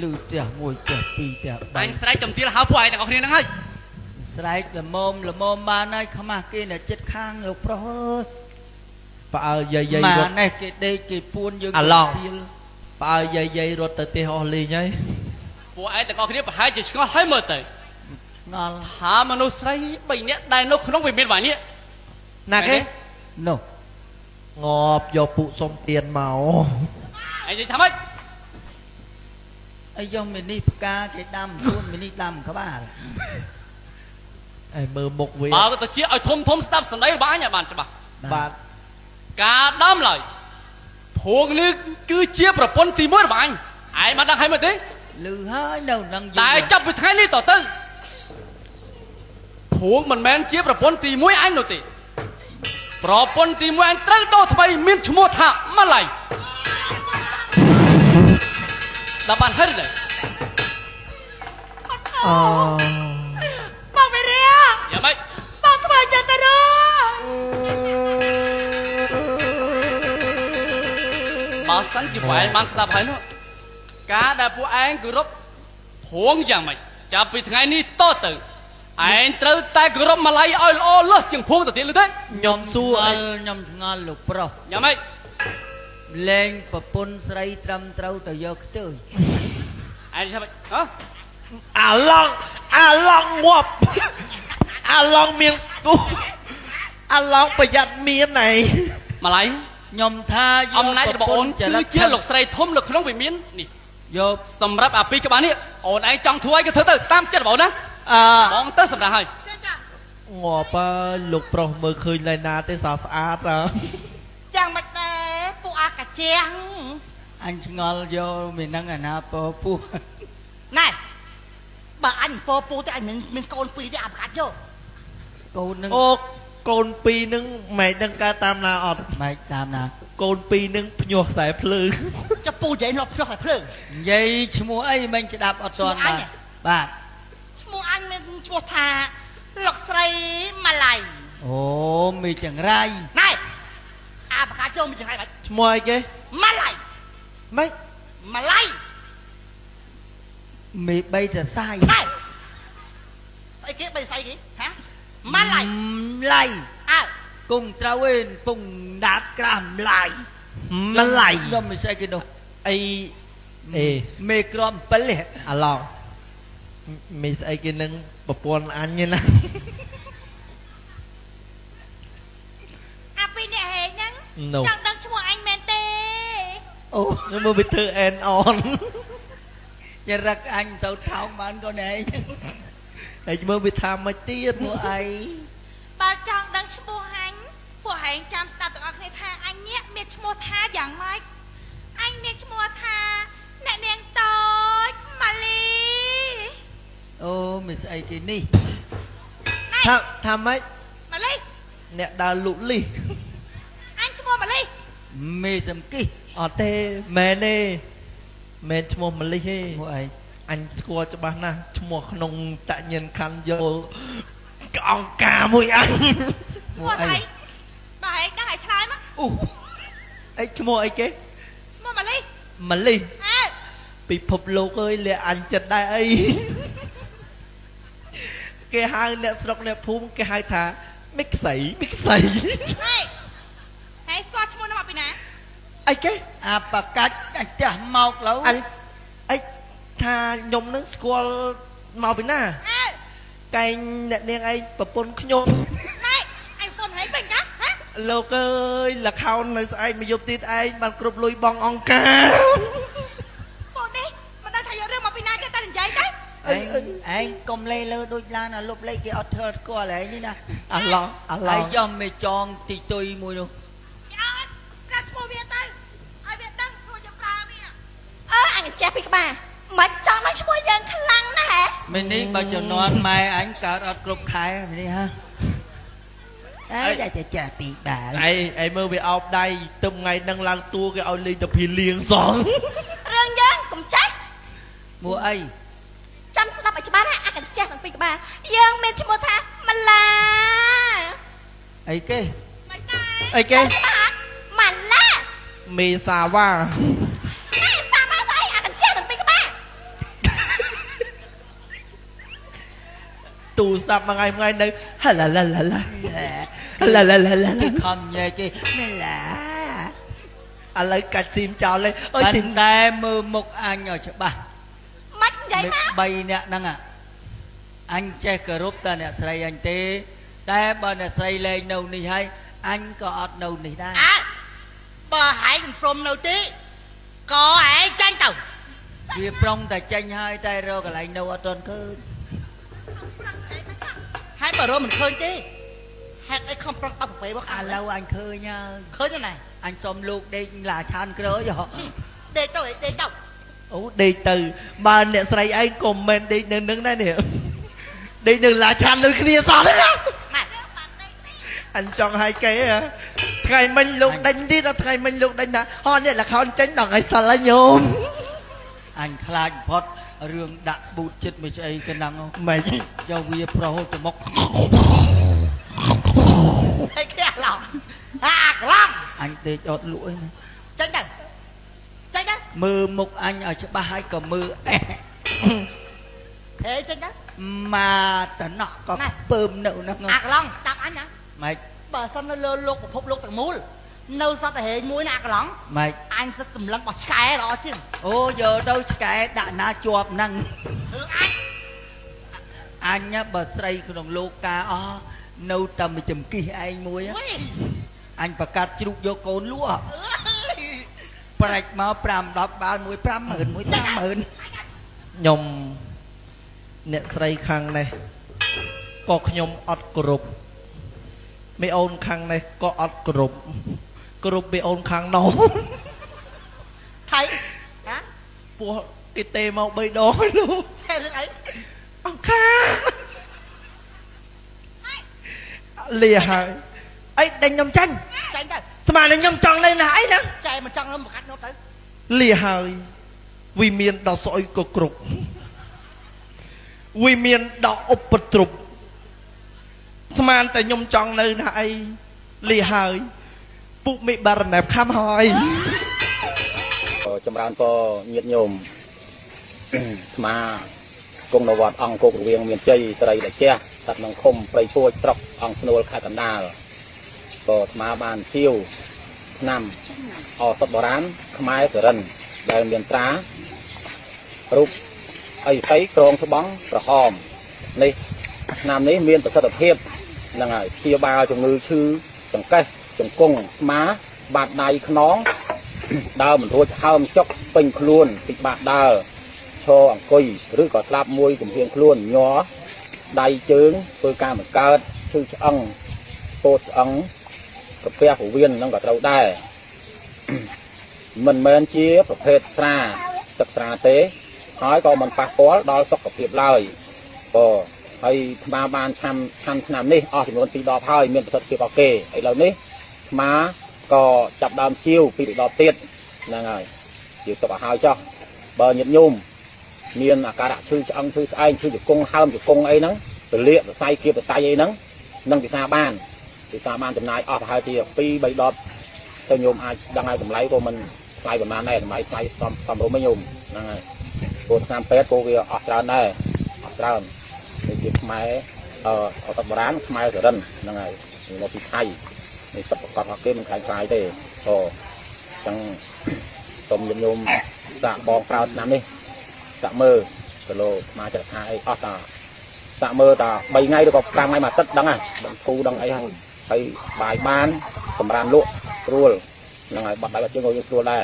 លឺផ្ទះមួយផ្ទះពីរផ្ទះអញស្រែកចំទាលហៅពួកឯងទាំងអស់គ្នាហ្នឹងហើយស្រែកល្មមបានហើយខ្មាស់គេនៅចិត្តខាងលោកប្រុសអើយបើឲ្យយាយរត់នេះគេដេកគេពួនយើងអាឡងបើឲ្យយាយរត់ទៅទេអស់លេងហើយពួកឯងទាំងអស់គ្នាប្រហែលជាឆ្ងល់ហើយមើលទៅឆ្ងល់ថាមនុស្សស្រី3នាក់ដែលនៅក្នុងវិមានវានេះណាគេនោះងាប់យកពួកសុំទៀនមកឯងនិយាយថាម៉េចអីយកមីនេះផ្កាគេដាំសួនមីនេះដាំក្បាលឯមើលមុខវាបើក៏ទៅជាឲ្យធំស្ដាប់សម្ដីរបស់អញឲ្យបានច្បាស់បាទការដាំឡើយភួងនេះគឺជាប្រពន្ធទី1របស់អញឯងបានដឹងហើយមើលទេលឺហើយនៅនឹងតែចាប់ពីថ្ងៃនេះតទៅភួងមិនមែនជាប្រពន្ធទី1អញនោះទេប្រពន្ធទី1អញត្រូវដូរថ្មីមានឈ្មោះថាម៉ាឡៃដល់បានហើយទេបងវិរិយយ៉ាងម៉េចបងធ្វើចឹងទៅរបើសិនជាពួកឯងបានស្ដាប់ហើយនោះការដែលពួកឯងគោរពភួងយ៉ាងម៉េចចាប់ពីថ្ងៃនេះតទៅឯងត្រូវតែគោរពម៉ាឡៃឲ្យល្អលើសជាងភួងទៅទៀតឬទេខ្ញុំសួរខ្ញុំឆ្ងល់លោកប្រុសយ៉ាងម៉េចលេងប្រពន្ធស្រីត្រឹមត្រូវទៅយកខ្ទើយឯងថាម៉េចហ៎អាឡងងាប់អាឡងមានគូអាឡងប្រយ័ត្នមានណៃម៉ាឡៃខ្ញុំថាយកអំណាចរបស់អូនគឺជាលោកស្រីធំនៅក្នុងវិមាននេះយកសម្រាប់អាពីក្បាលនេះអូនឯងចង់ធ្វើអីក៏ធ្វើទៅតាមចិត្តរបស់អូនណាបងទៅសម្រាប់ហើយងាប់លោកប្រុសមើលឃើញឡៃណាទេស្អាតចាំមិនដែរពួកអាកាជាងអញឆ្ងល់យកមាននឹងអាណាពោពោះណែបើអញពោពោះទេអញមានកូន2ទេអាប្រកាសយកកូននឹងអូកូន2នឹងម៉ែដឹងកើតតាមណាអត់ម៉ែតាមណាកូន2នឹងភ្ញាស់ខ្សែភ្លើងចាប់ពូនិយាយលោកភ្ញាស់ខ្សែភ្លើងនិយាយឈ្មោះអីមិនស្ដាប់អត់ទាន់បាទឈ្មោះអញមានឈ្មោះថាលោកស្រីម៉ាឡៃអូមីចង្រៃណែអាប្រកាសចូលមីចង្រៃបាច់ឈ្មោះអីគេម៉ាឡៃម៉េចម៉ាឡៃមី3ទៅសាយណែស្អីគេ3ស្អីគេហាម៉ាឡៃឡៃអើគង់ត្រូវឯងពងដាតក្រាមឡៃម៉ាឡៃខ្ញុំមិនស្អីគេនោះអីមេក្រំ7អាឡងមីស្អីគេនឹងប្រពន្ធអញណាអាពីអ្នកហេងហ្នឹងចង់ដឹងឈ្មោះអញមែនទេអូមើលវាធ្វើអែនអនញ៉ារឹកអញទៅថោងបានក៏ណែហើយមើលវាថាមិនទៀតពួកអីបើចង់ដឹងឈ្មោះអញពួកហែងចាំស្ដាប់ទាំងអស់គ្នាថាអញនេះមានឈ្មោះថាយ៉ាងម៉េចអញមានឈ្មោះថាអ្នកនាងតូចម៉ាលីអូមានស្អីគេនេះថាម៉េចម៉ាលីអ្នកដើរលុកលីអញឈ្មោះម៉ាលីមេសំគិះអត់ទេមែនទេមែនឈ្មោះម៉ាលីទេពួកអីអញស្គាល់ច្បាស់ណាស់ឈ្មោះក្នុងតញ្ញិនខណ្ឌយកកអង្គការមួយអញឈ្មោះអីបើឯងដឹងឲ្យឆ្លើយមកអូអីឈ្មោះអីគេឈ្មោះម៉ាលីអើពិភពលោកអើយលាក់អញចិត្តដែរអីគេហៅអ្នកស្រុកអ្នកភូមិគេហៅថាមិកសៃហើយស្គាល់ឈ្មោះនោះមកពីណាអីគេអាបកាច់អាចាស់មកឡូវអញអីថាខ្ញុំនឹងស្គាល់មកពីណាកែងអ្នកនាងឯងប្រពន្ធខ្ញុំណែអញប្រពន្ធហែងពេញកាហ៎លោកអើយលខោននៅស្អែកមកយប់ទៀតឯងបានគ្រប់លុយបងអង្គការបងនេះមិនដឹងថាយករឿងមកពីណាទេតែនិយាយទៅឯងកុំលេលើដូចឡានអាលុបលេគេអត់ធ្វើស្គាល់ឯងនេះណាអាឡងហើយយកមេចងទីទុយមួយនោះអត់ប្រាប់ឈ្មោះវាទៅឲ្យវាដឹងខ្លួនយើងប្រើវាអញចេះពីក្បាលមិនចង់នឹងឈ្មោះយើងខ្លាំងណាស់ហ៎មីនេះបើចំនួនម៉ែអញកើតអត់គ្រប់ខែមីនេះហ៎អើតែចាស់ពីបាល់អីមើលវាអោបដៃទឹមថ្ងៃនឹងឡើងតួគេឲ្យលេងតាភីលៀងសងរឿងយើងកុំចេះមួយអីចាំស្ដាប់ឲ្យច្បាស់ណាអាកញ្ចេះទាំងពីរក្បាលយើងមានឈ្មោះថាម៉ាឡាអីគេមិនដែរអីគេម៉ាឡាមេសាវ៉ាសាវ៉ាស្អីអាកញ្ចេះទាំងពីរក្បាល tù sạp mà ngày nơi là cái con nhẹ chứ là lấy cả sim chào lên ơi anh sim đây mơ một anh ở chỗ bà Mắt vậy má bay nè năng à anh che cờ rúp ta nè xây anh tê ta bà nè xây lên nâu này hay anh có ọt nâu này đây bà hãy from nâu tí có hãy tranh tàu vì prong ta tranh hai tay rồi cả lại nâu ở trên cơ hãy bà rồi mình khơi tí hãy cái không prong ấp về bác lâu anh khơi nha khơi thế này anh xóm lúc đây là chan cái đó rồi để tàu ố đi từ bà nè xây anh comment đi nâng đây nè đi đừng là chăn đừng kia sao đấy á anh chọn hai cái à ngày mình lúc đánh đi là ngày mình lúc đánh là họ này là con tránh đằng ai sao lại nhôm anh khai phật rương đặt bụt chết mới chơi cái năng không mày do vi pro từ mốc cái kia lòng lòng anh tê chọt lũi này tranh tàu mơ một anh ở chỗ ba hai cầm mơ thế tranh tàu mà tận nọ có bơm nậu năng không lòng stop anh nhá mày bà sao nó lơ lục và phúc lục tầng mũi nâu sao tại hệ mũi nạc lòng mày anh sẽ sầm lăng bỏ sky đó chứ ô giờ đâu cái đã na chuột năng anh nhá bờ xây của đồng lô ca o nâu tầm mà chùm kia anh muối á anh phải cắt chụp vô cồn lúa bạch máu pram đọc 30,000 mũi 8,000 nhom nè xây khang này có nhom ọt group mấy ôn khang này có ọt group mấy ôn khang nó thấy hả bùa cái tê mau bay đó luôn theo thứ ấy ông khang lìa hả ấy đánh nhom tranh tàu sao mà đánh nhom tròn lên là ấy nè chạy mà trăng nó một cách nó tới lìa hơi vì miền đỏ sỏi của cục vì miền đỏ ốp bật trục mà tại nhom tròn nơi này lìa hơi bụng mị bà rần đẹp khám hỏi trong ran có nhiệt nhôm mà cùng đầu vọt ông cô của viên miền tây sợi đại cheตัดนงคมไปช่วยสระองสโนลคากันดาลก็มาบานซิว นำอสบรานขมายเสริญได้เรียนตรารูปไอ้ไซกรองสบังประหอมในนามนี้มีนประสิทธิภาพยังไงเชียบาจงมือชื่อจังเกจจงกงม้าบาดในขน้องดาวเหมือนทัวร์ห้ามจกเป็นคล้วนติดบาดดาวโชว์อังกุยหรือก็สลับมวยกับเพียงคล้วนย้อได้เจิงเพื่อการเหมือนการชื่ออังโปดอังกับเปียผู้เวียนนั่งกับเราได้มันเมนเชียประเภทซาตักซาเต้น้อยก็มันปากก้อดอลสกกับเพียบเลยก็ให้มาบานทำนำนี่อ๋อถึงวันปีดอกให้เมียนประสบเพียบโอเคไอ้เรานี่มาก็จับดามชิวปีดอกเตี้ยนั่งไงอยู่ตบหายจ้ะเบอร์หยุดยุ่มเมียนอาการชื่ออังชื่อไอ้ชื่อจุกงห้ามจุกงไอ้นั้นตัวเลี้ยตัวไส้เกียบตัวไส้ไอ้นั้นนั่งที่ซาบ้านจำนายอ๋อหายทีปีใบดอกเจ้าโยมดังไงผมไล่ก็มันไล่ประมาณไหนผมไล่ซ้ำรู้ไม่โยมนั่งไงโกนน้ำเป็ดโกเวียออกจากได้ออกจากในจุดไม้เอาตับร้านไม้เสือดันนั่งไงเราพิไทยในสับปะรดเกมมันคล้ายๆได้ก็จังสมโยมสะบองเปล่าน้ำนี่สะมือกระโลมาจากไทยอ๋อตาสะมือตาใบไงแล้วก็กลางไม้มาตัดดังอ่ะดังทูดังไอ้ฮะไปบ่ายบ้านสำราญลุกรัวยังไงบัดได้บัดเจ้าโง่ยังรัวได้